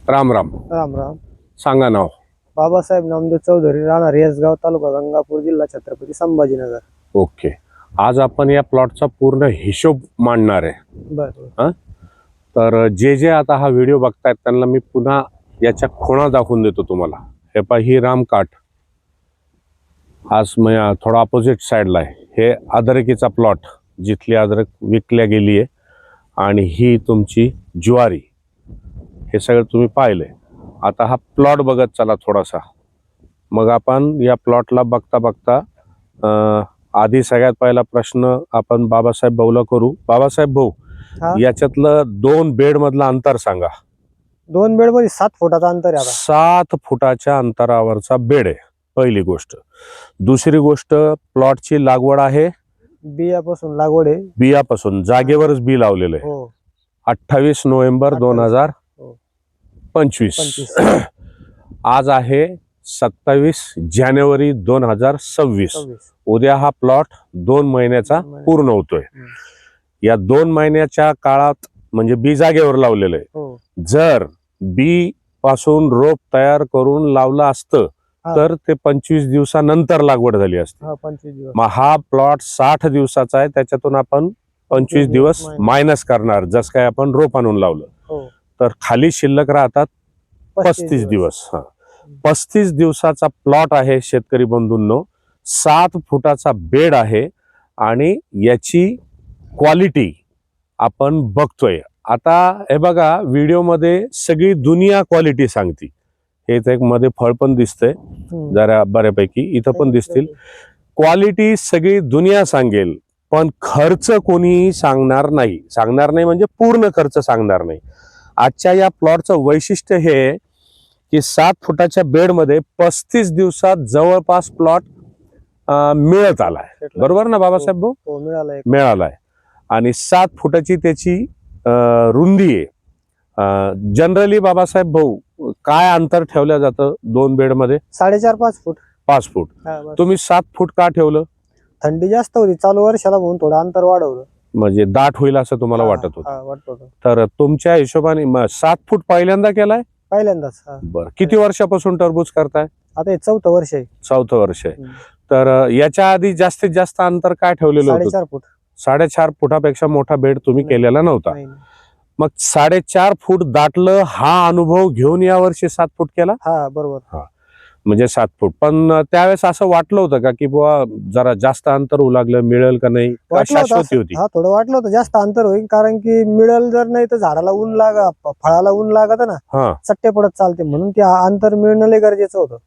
राम राम. राम राम. सांगा नाव. बाबासाहेब नामदेव चौधरी, राहणार येसगाव, तालुका गंगापूर, जिल्हा छत्रपती संभाजीनगर. ओके. आज आपण या प्लॉटचा पूर्ण हिशोब मांडणार आहे. बरं. तर जे जे आता हा व्हिडिओ बघतायत त्यांना मी पुन्हा याच्या खुणा दाखवून देतो तुम्हाला. हे पहा, ही रामकाठ आज थोडा अपोजिट साईडला आहे. हे अदरकीचा प्लॉट, जिथली अदरक विकल्या गेली आहे, आणि ही तुमची ज्वारी. हे सगळं तुम्ही पाहिलंय. आता हा प्लॉट बघत चला थोडासा, मग आपण या प्लॉटला बघता बघता आधी सगळ्यात पहिला प्रश्न आपण बाबासाहेब भाऊला करू. बाबासाहेब भाऊ, याच्यातलं 2 बेड मधलं अंतर सांगा. 2 बेड मध्ये 7 फुटाचा अंतर आहे. 7 फुटाच्या अंतरावरचा बेड आहे, पहिली गोष्ट. दुसरी गोष्ट, प्लॉटची लागवड आहे बियापासून लागवड आहे. बियापासून, जागेवरच बी लावलेलं आहे. 28 नोव्हेंबर 2025. आज आहे 27 जानेवारी 2026. उद्या हा प्लॉट 2 महिन्याचा पूर्ण होतोय. या 2 महिन्याच्या काळात म्हणजे बी जागेवर लावलेलं आहे. जर बी पासून रोप तयार करून लावलं असतं तर ते 25 दिवसानंतर लागवड झाली असते. मग हा प्लॉट 60 दिवसाचा आहे, त्याच्यातून आपण 25 दिवस मायनस करणार. जस काय आपण रोप आणून लावलं तर खाली शिल्लक राहतात 35 दिवस. 35 दिवसाचा प्लॉट आहे शेतकरी बंधूंनो. 7 फुटाचा बेड आहे आणि याची क्वालिटी आपण बघतोय. आता हे बघा, व्हिडिओ मध्ये सगळी दुनिया क्वालिटी सांगते. हे एक मध्ये फळ पण दिसतंय जरा बऱ्यापैकी, इथं पण दिसतील. क्वालिटी सगळी दुनिया सांगेल, पण खर्च कोणीही सांगणार नाही. सांगणार नाही म्हणजे पूर्ण खर्च सांगणार नाही. आजच्या या प्लॉटचं वैशिष्ट्य हे की 7 फुटाच्या बेडमध्ये 35 दिवसात जवळपास प्लॉट मिळत आलाय. बरोबर ना बाबासाहेब भाऊ? मिळालाय. आणि 7 फुटाची त्याची रुंदी आहे. जनरली बाबासाहेब भाऊ काय अंतर ठेवलं जातं 2 बेड मध्ये? 4.5-5 फूट. 5 फूट. तुम्ही 7 फूट का ठेवलं? थंडी जास्त होती चालू वर्षाला म्हणून थोडं अंतर वाढवलं, म्हणजे दाट होईल असं तुम्हाला वाटत होतं. तर तुमच्या हिशोबाने 7 फूट पहिल्यांदा केलाय? पहिल्यांदाच. बरं. किती वर्षापासून टरबूज करताय? आता हे 4थं वर्ष आहे. 4थं वर्ष आहे. तर याच्या आधी जास्तीत जास्त अंतर काय ठेवलेलं होतं? 4.5 फूट. 4.5 फुटापेक्षा मोठा बेड तुम्ही केलेला नव्हता. मग 4.5 फूट दाटलं हा अनुभव घेऊन या वर्षी 7 फूट केला? बरोबर. म्हणजे 7 फूट. पण त्यावेळेस असं वाटलं होतं का की बुवा जरा जास्त अंतर होऊ लागलं, मिळेल का नाही? शाश्वती होती? थोडं वाटलं होतं जास्त अंतर होईल, कारण की मिळेल जर नाही तर झाडाला ऊन फळाला ऊन लागत ना, चट्टे पडत चालते, म्हणून ते अंतर मिळणं लय गरजेचं होतं.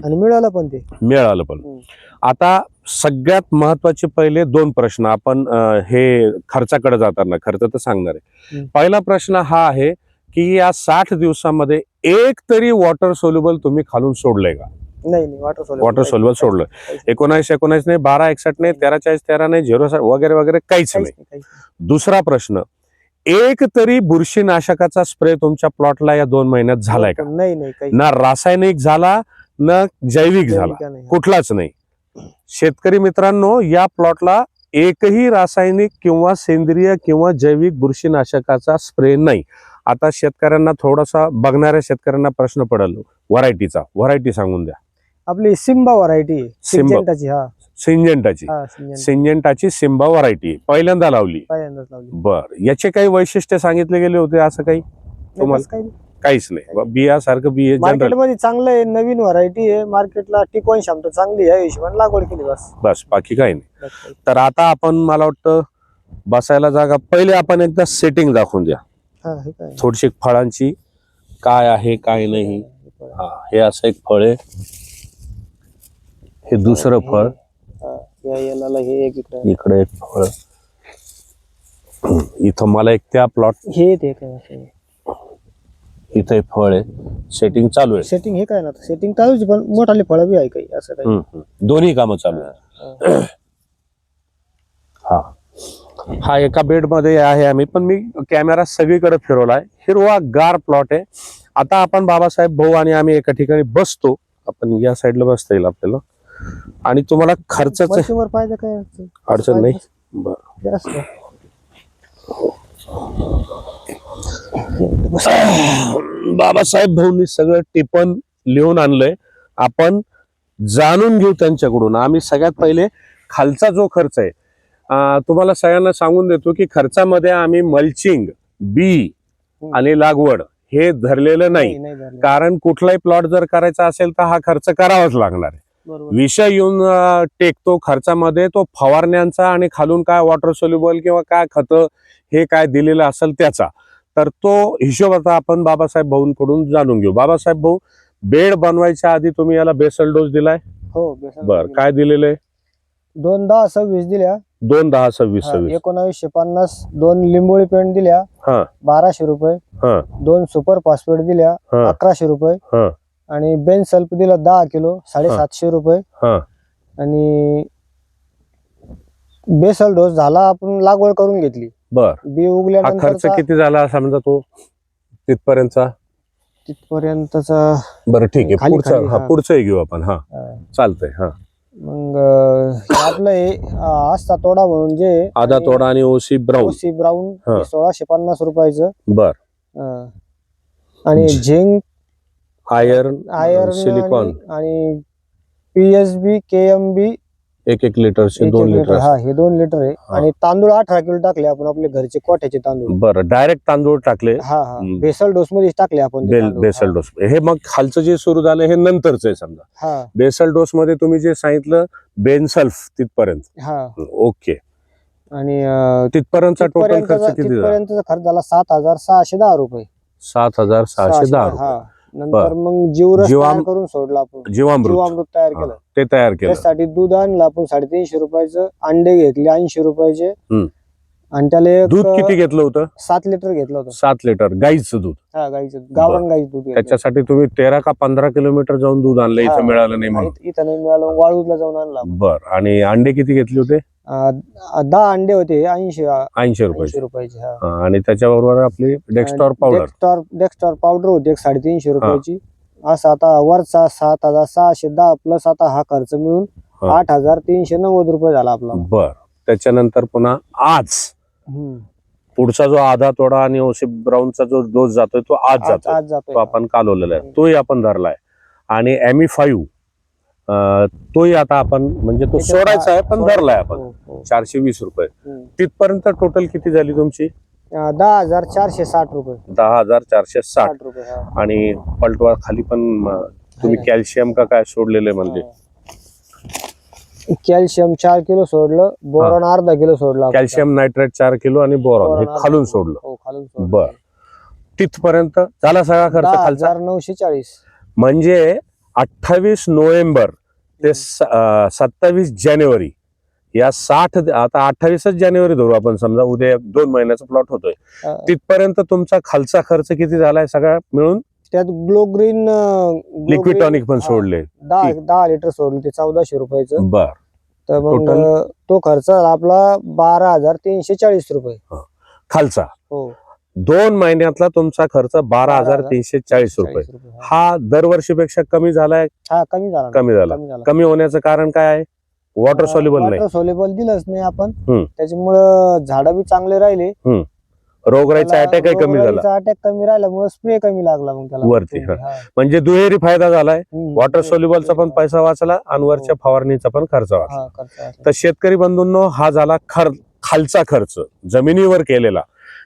आणि मिळालं पण. मिळालं पण. आता सगळ्यात महत्वाचे पहिले 2 प्रश्न आपण हे खर्चाकडे जाताना, खर्च तर सांगणार आहे. पहिला प्रश्न हा आहे की या 60 दिवसामध्ये एक तरी वॉटर सोल्युबल तुम्ही खालून सोडलंय का? नाही, वॉटर सोल्युबल सोडलं. 19-19 नाही, 12-61 नाही, 13-40-13 नाही, 0 वगैरे वगैरे काहीच नाही. दुसरा प्रश्न, एक तरी बुरशीनाशकाचा स्प्रे तुमच्या प्लॉटला या 2 महिन्यात झालाय का? नाही. ना रासायनिक झाला ना जैविक झाला, कुठलाच नाही. शेतकरी मित्रांनो, या प्लॉटला एकही रासायनिक किंवा सेंद्रिय किंवा जैविक बुरशीनाशकाचा स्प्रे नाही. आता शेतकऱ्यांना थोडासा, बघणाऱ्या शेतकऱ्यांना प्रश्न पडेल, व्हरायटी सांगून द्या. आपली सिम्बा व्हरायटी, सिंजेंटाची सिम्बा व्हरायटी पहिल्यांदा लावली. बर. याचे काही वैशिष्ट्य सांगितले गेले होते असं काही तुम्हाला? काहीच नाही. बिया सारखं बी मार्केटमध्ये चांगलं आहे, नवीन व्हरायटी आहे, मार्केटला टिकवून क्षमता चांगली आहे, हिशोबाने लागवड केली बस बाकी काही नाही. तर आता आपण, मला वाटतं बसायला जागा, पहिले आपण एकदा सेटिंग दाखवून द्या थोडीशी फळांची, काय आहे काय नाही. हे असं एक फळ आहे, हे दुसरं फळ, इकडे एक फळ, इथं मला एक त्या प्लॉट, इथं एक फळ आहे. सेटिंग चालू आहे. सेटिंग हे काय ना, सेटिंग चालूच, पण मोठाले फळ बी आहे काही, असं काही दोन्ही कामं चालू आहे. हा एका बेड मध्ये आहे आम्ही, पण मी कॅमेरा सगळीकडे फिरवलाय. हिरवा गार प्लॉट आहे. आता आपण बाबासाहेब भाऊ आणि आम्ही एका ठिकाणी बसतो. आपण या साईडला बसता येईल आपल्याला, आणि तुम्हाला खर्चाचं पाहिजे काय अडचण नाही. बरं. बाबासाहेब भाऊंनी सगळं टिपण लिहून आणलंय. आपण जाणून घेऊ त्यांच्याकडून. आम्ही सगळ्यात पहिले खालचा जो खर्च आहे तुम्हाला सगळ्यांना सांगून देतो की खर्चामध्ये आम्ही मल्चिंग, बी आणि लागवड हे धरलेलं नाही. कारण कुठलाही प्लॉट जर करायचा असेल तर हा खर्च करावाच लागणार आहे. विषय येऊन टेकतो खर्चामध्ये तो फवारण्यांचा आणि खालून काय वॉटर सोल्युबल किंवा काय खतं हे काय दिलेलं असेल त्याचा. तर तो हिशोब आता आपण बाबासाहेब भाऊंकडून जाणून घेऊ. बाबासाहेब भाऊ, बेड बनवायच्या आधी तुम्ही याला बेसल डोस दिलाय? हो. बर, काय दिलेलं आहे? 2-10-26 दिल्या. 2-10-26-26 1950 2 लिंबोळी पेंट दिल्या 1200 रुपये. 2 सुपर फॉस्फेट दिल्या 1100 रुपये. आणि बेन सल्फ दिला 10 किलो 750 रुपये. आणि बेसल डोस झाला, आपण लागवड करून घेतली. बर, बी उगल्यानंतर खर्च किती झाला समजा तो तिथपर्यंतचा? बरं ठीक आहे, पुढचं घेऊ आपण. चालतंय. मग आपलं हे आस्ता तोडा म्हणून जे आधा तोडा आणि ओसी ब्राऊन 1650 रुपयाचं. बर. आणि झिंक, आयर्न, सिलिकॉन आणि पीएसबी, केएमबी 1 लिटरचे 2 लिटर. हे 2 लिटर आहे. आणि तांदूळ 18 किलो टाकले आपण, आपले घरचे कोठ्याचे तांदूळ. बरं, डायरेक्ट तांदूळ टाकले? बेसल डोस मध्ये टाकले आपण. बेसल डोस हे मग खालचं जे सुरू झालं हे नंतरच आहे समजा. बेसल डोस मध्ये तुम्ही जे सांगितलं बेनसल्फ तिथपर्यंत. ओके. आणि तिथपर्यंतचा टोटल खर्च किती झाला? तिथपर्यंतचा खर्च झाला 7610 रुपये. 7610. नंतर मग जीवामृत करून सोडला आपण. जीवामृत तयार केलं. ते तयार केलं. त्यासाठी दूध आणलं आपण 350 रुपयाचं. अंडे घेतले 80 रुपयाचे. आणि त्याला दूध किती घेतलं होतं? 7 लिटर घेतलं होतं. 7 लिटर गाईचं दूध? गाईचं, गावरान गाईचं दूध. त्याच्यासाठी तुम्ही 13 का 15 किलोमीटर जाऊन दूध आणलं, इथं मिळालं नाही म्हणून? इथं नाही मिळालं, वाळूला जाऊन आणलं. बर. आणि अंडे किती घेतले होते? 10 अंडे होते 80 रुपयाचे. आणि त्याच्याबरोबर आपली डेक्स्टॉर पावडर होती 350 रुपयाची. असं आता वरचा 7610 प्लस आता हा खर्च मिळून 8390 रुपये झाला आपला. बर. त्याच्यानंतर पुन्हा आज पुढचा जो आधा तोडा आणि ओसी ब्राऊनचा जो डोस जातोय तो आज जातो. तो आपण कालवलेला आहे, तोही आपण धरलाय. आणि ME5 तोही आता आपण म्हणजे तो सोडायचा आहे पण धरलाय आपण. 420 रुपये. तिथपर्यंत टोटल किती झाली तुमची? 10,460 रुपये. 10,460 रुपये. आणि पलटवा खाली पण तुम्ही कॅल्शियम का काय सोडलेलं म्हणजे? कॅल्शियम 4 किलो सोडलं, बोरॉन अर्धा किलो सोडला. कॅल्शियम नायट्रेट 4 किलो आणि बोरॉन हे खालून सोडलं. बर. तिथपर्यंत झाला सगळा खर्च खालचा? 940. म्हणजे 28 नोव्हेंबर ते 27 जानेवारी या 60 आता 28 जानेवारी धरू आपण समजा, उद्या 2 महिन्याचा प्लॉट होतोय. तिथपर्यंत तुमचा खालचा खर्च किती झालाय सगळा मिळून? त्यात ग्लो ग्रीन लिक्विड टॉनिक पण सोडले 10 लिटर सोडले, ते 1400 रुपयाचं. बर. तर मग तो खर्च आपला 12,340 रुपये खालचा. हो. 2 महिन्यातला तुमचा खर्च 12,340 रुपये. हा दरवर्षीपेक्षा कमी झालाय? कमी झाला. कमी होण्याचं कारण काय आहे? वॉटर सोल्युबल नाही. वॉटर सोल्युबल दिलंच नाही आपण, त्याच्यामुळं झाडं बी चांगले राहिले. रोगराईचा अटॅकही कमी झाला. अटॅक कमी राहिल्यामुळे स्प्रे कमी लागला मग त्याला वरती. म्हणजे दुहेरी फायदा झालाय. वॉटर सोल्युबलचा पण पैसा वाचला आणि वरच्या फवारणीचा पण खर्च वाचला. तर शेतकरी बंधूंनो, हा झाला खालचा खर्च जमिनीवर केलेला.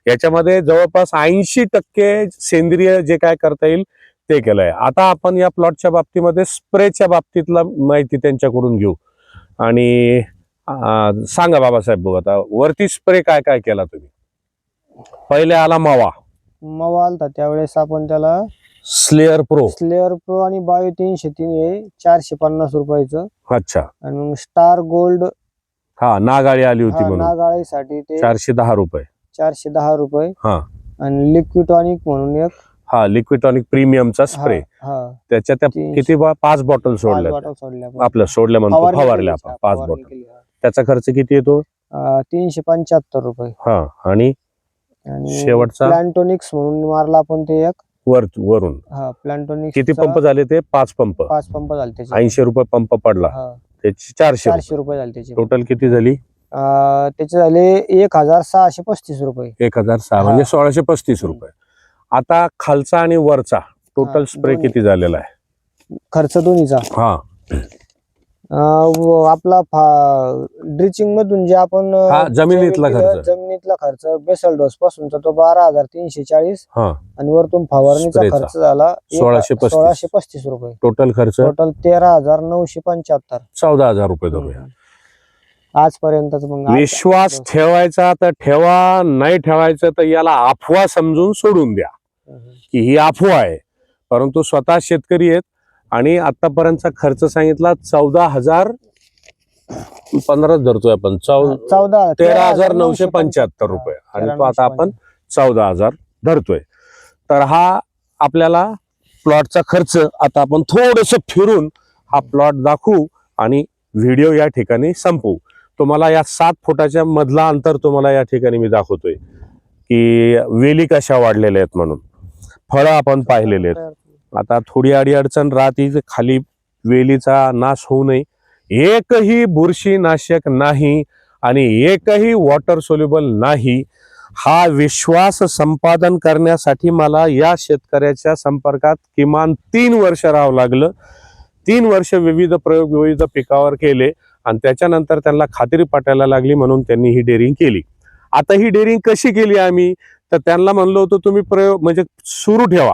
याच्यामध्ये जवळपास 80% सेंद्रिय जे काय करता येईल ते केलंय. आता आपण या प्लॉटच्या बाबतीमध्ये स्प्रेच्या बाबतीतला माहिती त्यांच्याकडून घेऊ. आणि सांगा बाबासाहेब भाऊ, आता वरती स्प्रे काय काय केला तुम्ही? पहिले आला मावा आलता, त्यावेळेस आपण त्याला स्लेअर प्रो आणि बायो 303 हे 450 रुपयाचं. अच्छा. आणि मग स्टार गोल्ड नागाळी आली होती म्हणून नागाळीसाठी ते 410 रुपये. 410 रुपये. आणि लिक्विड टॉनिक म्हणून एक लिक्विड टॉनिक प्रीमियमचा स्प्रे. त्याच्या त्या किती 5 बॉटल सोडल्या आपल्या सोडल्या म्हणतो फवारल्या आपण 5 बॉटल. त्याचा खर्च किती येतो? 375 रुपये. आणि शेवटचा प्लॅन्टोनिक्स म्हणून मारला आपण ते एक वरून. प्लॅन्टोनिक्स किती पंप झाले ते? 5 पंप झाले त्याचे. 80 रुपये पंप पडला. त्याची 400 रुपये झाले त्याचे. टोटल किती झाली त्याचे? झाले 1,635 रुपये. 1,600 म्हणजे 1,635 रुपये. आता खालचा आणि वरचा टोटल स्प्रे दोन्ही. किती झालेला आहे? खर्च दोन्हीचा हा आपला ड्रिचिंग मधून जे आपण हा, जमिनीतला जैविक दिलं, खर्च. जमिनीतला खर्च बेसल डोस पासूनचा तो 12,340 हा आणि वरतून फवारणीचा स्प्रेचा खर्च झाला 1635 रुपये. टोटल खर्च टोटल 13,975 14,000 रुपये धरूया. आजपर्यंतच. मग विश्वास ठेवायचा तर ठेवा, नाही ठेवायचं तर याला अफवा समजून सोडून द्या की ही अफवा आहे. परंतु स्वतः शेतकरी आहेत आणि आतापर्यंतचा खर्च सांगितला 14,015 धरतोय आपण, 13,975 रुपये आणि तो आता आपण 14,000 धरतोय. तर हा आपल्याला प्लॉटचा खर्च. आता आपण थोडस फिरून हा प्लॉट दाखवू आणि व्हिडिओ या ठिकाणी संपवू. तुम्हाला या 7 फुटाच्या मधला अंतर तुम्हाला या ठिकाणी मी दाखवतोय की वेली कशा वाढलेल्या आहेत म्हणून. फळं आपण पाहिलेले आहेत. आता थोडी अडीअडचण राहते, खाली वेलीचा नाश होऊ नये, एकही बुरशीनाशक नाही आणि एकही वॉटर सोल्युबल नाही. हा विश्वास संपादन करण्यासाठी मला या शेतकऱ्याच्या संपर्कात किमान 3 वर्ष राहावं लागलं. 3 वर्ष विविध प्रयोग विविध पिकावर केले आणि त्याच्यानंतर त्यांना खात्री पटायला लागली, म्हणून त्यांनी ही डेअरिंग केली. आता ही डेअरिंग कशी केली आम्ही, तर त्यांना म्हणलो होतो तुम्ही प्रयोग म्हणजे सुरू ठेवा,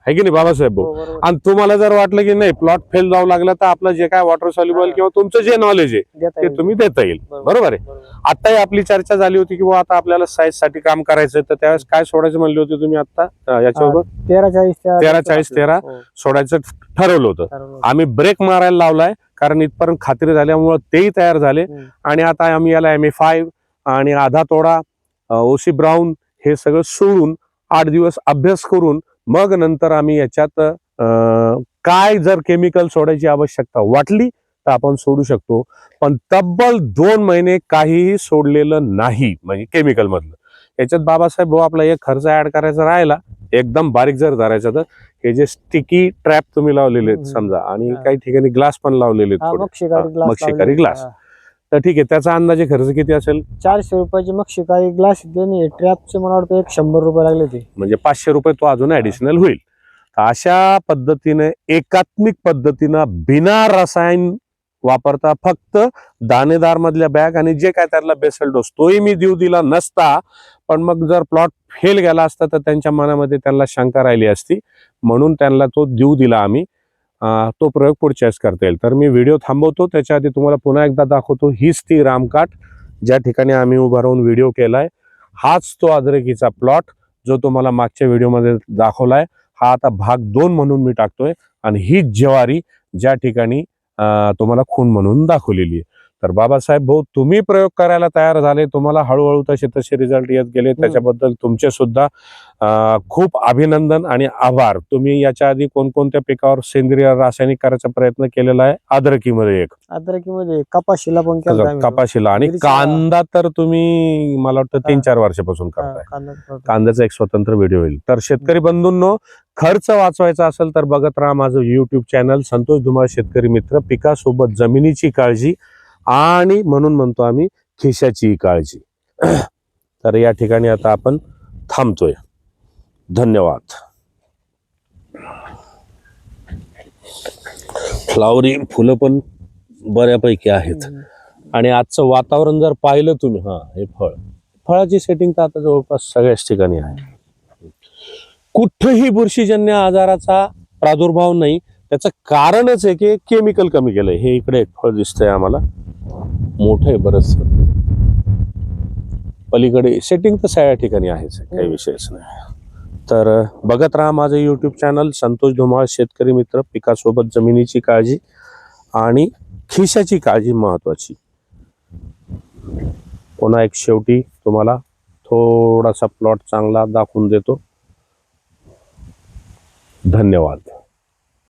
आहे की नाही बाबासाहेब. आणि तुम्हाला जर वाटलं की नाही प्लॉट फेल जाऊ लागला तर आपलं जे काय वॉटर सॉल्युबल किंवा तुमचं जे नॉलेज आहे ते तुम्ही देता येईल. बरोबर आहे. आताही आपली चर्चा झाली होती की आता आपल्याला साईज साठी काम करायचं, तर त्यावेळेस काय सोडायचं म्हणले होते तुम्ही आता याच्यावर 13-40-13 सोडायचं ठरवलं होतं. आम्ही ब्रेक मारायला लावलाय कारण इथपर्यंत खात्री झाल्यामुळे तेही तयार झाले आणि आता आम्ही याला MA5 आणि आधा तोडा OC ब्राऊन हे सगळं सोडून 8 दिवस अभ्यास करून मग नंतर आम्ही याच्यात काय जर केमिकल सोडायची आवश्यकता वाटली तर आपण सोडू शकतो. पण तब्बल 2 महिने काहीही सोडलेलं नाही म्हणजे केमिकल मधलं. याच्यात बाबासाहेब भाऊ आपला एक खर्च ऍड करायचा राहिला, एकदम बारीक जर धरायचा तर हे जे स्टिकी ट्रॅप तुम्ही लावलेले आहेत समजा आणि काही ठिकाणी ग्लास पण लावलेले आहेत, मक्षिकारी ग्लास. तर ठीक आहे, त्याचा अंदाजे खर्च किती असेल? 400 रुपयाची मक्षिकारी ग्लास देणे, ट्रॅपचे मला वाटतं 100 रुपये लागले ते, म्हणजे 500 रुपये तो अजून ऍडिशनल होईल. अशा पद्धतीने एकात्मिक पद्धतीनं बिना रसायन वापरता फक्त दाणेदार मधल्या बॅग आणि जे काय त्याला बेसल डोस तोही मी देऊ दिला नसता, पण मग जर प्लॉट फेल गेला असता तर त्यांच्या मनामध्ये त्यांना शंका राहिली असती, म्हणून त्यांना तो देऊ दिला आम्ही. तो प्रयोग पुढच्या वेळेस करता येईल. तर मी व्हिडिओ थांबवतो, त्याच्या आधी तुम्हाला पुन्हा एकदा दाखवतो. हीच ती रामकाठ ज्या ठिकाणी आम्ही उभा राहून व्हिडिओ केलाय. हाच तो अद्रकीचा प्लॉट जो तुम्हाला मागच्या व्हिडिओमध्ये दाखवलाय. हा आता भाग 2 म्हणून मी टाकतोय आणि हीच ज्वारी ज्या ठिकाणी तुम्हाला खून म्हणून दाखवलेली आहे. तर बाबासाहेब भाऊ तुम्ही प्रयोग करायला तयार झाले, तुम्हाला हळूहळू तसे रिझल्ट येत गेले, त्याच्याबद्दल तुमचे सुद्धा खूप अभिनंदन आणि आभार. तुम्ही याच्या आधी कोणकोणत्या पिकावर सेंद्रिय रासायनिक करायचा प्रयत्न केलेला आहे? अद्रकीमध्ये कपाशीला पण केला, कपाशीला आणि कांदा तर तुम्ही मला वाटतं 3-4 वर्षापासून करताय. कांद्याचा एक स्वतंत्र व्हिडिओ होईल. तर शेतकरी बंधूंनो, खर्च वाचवायचा असेल तर बघत राहा माझं YouTube चॅनल संतोष धुमाळ शेतकरी मित्र. पिकासोबत जमिनीची काळजी आणि म्हणून म्हणतो आम्ही खिशाची काळजी. तर या ठिकाणी आता आपण थांबतोय. धन्यवाद. फ्लावरिंग फुलं पण बऱ्यापैकी आहेत आणि आजचं वातावरण जर पाहिलं तुम्ही, हे फळाची सेटिंग तर आता जवळपास सगळ्याच ठिकाणी आहे. कुठेही बुरशीजन्य आजाराचा प्रादुर्भाव नाही. त्याचं कारणच आहे की केमिकल कमी केलंय. हे इकडे एक फळ दिसतंय आम्हाला, मोठं आहे बरंच. पलीकडे सेटिंग तर सगळ्या ठिकाणी आहेच, काही विषयच नाही. तर बघत राहा माझं YouTube चॅनल संतोष धुमाळ शेतकरी मित्र. पिकासोबत जमिनीची काळजी आणि खिशाची काळजी महत्वाची. पुन्हा एक शेवटी तुम्हाला थोडासा प्लॉट चांगला दाखवून देतो. धन्यवाद.